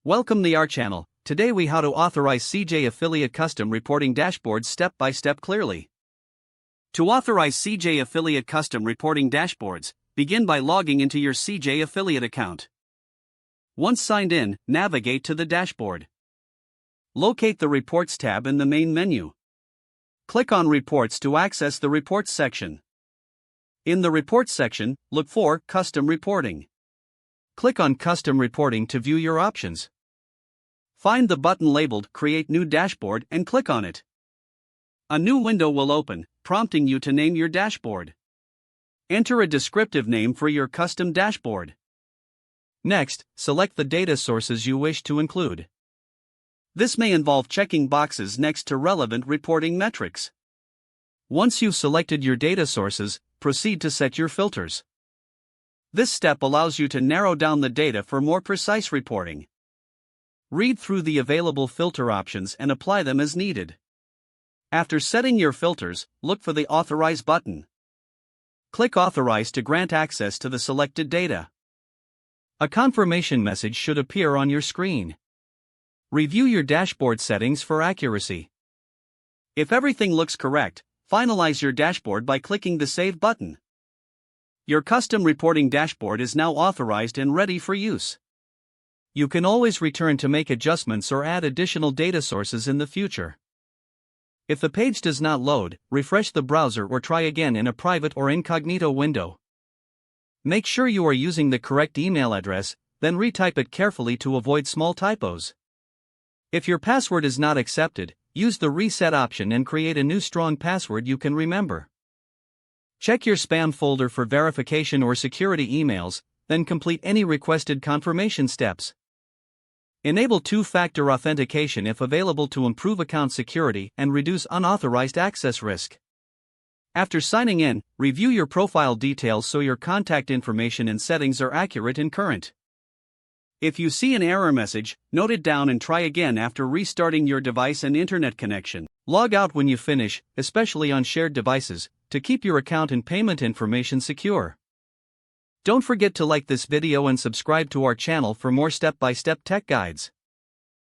Welcome to our channel. Today we how to authorize CJ Affiliate Custom Reporting Dashboards step by step clearly. To authorize CJ Affiliate Custom Reporting Dashboards, begin by logging into your CJ Affiliate account. Once signed in, navigate to the dashboard. Locate the Reports tab in the main menu. Click on Reports to access the Reports section. In the Reports section, look for Custom Reporting. Click on Custom Reporting to view your options. Find the button labeled Create New Dashboard and click on it. A new window will open, prompting you to name your dashboard. Enter a descriptive name for your custom dashboard. Next, select the data sources you wish to include. This may involve checking boxes next to relevant reporting metrics. Once you've selected your data sources, proceed to set your filters. This step allows you to narrow down the data for more precise reporting. Read through the available filter options and apply them as needed. After setting your filters, look for the Authorize button. Click Authorize to grant access to the selected data. A confirmation message should appear on your screen. Review your dashboard settings for accuracy. If everything looks correct, finalize your dashboard by clicking the Save button. Your custom reporting dashboard is now authorized and ready for use. You can always return to make adjustments or add additional data sources in the future. If the page does not load, refresh the browser or try again in a private or incognito window. Make sure you are using the correct email address, then retype it carefully to avoid small typos. If your password is not accepted, use the reset option and create a new strong password you can remember. Check your spam folder for verification or security emails, then complete any requested confirmation steps. Enable two-factor authentication if available to improve account security and reduce unauthorized access risk. After signing in, review your profile details so your contact information and settings are accurate and current. If you see an error message, note it down and try again after restarting your device and internet connection. Log out when you finish, especially on shared devices, to keep your account and payment information secure. Don't forget to like this video and subscribe to our channel for more step-by-step tech guides.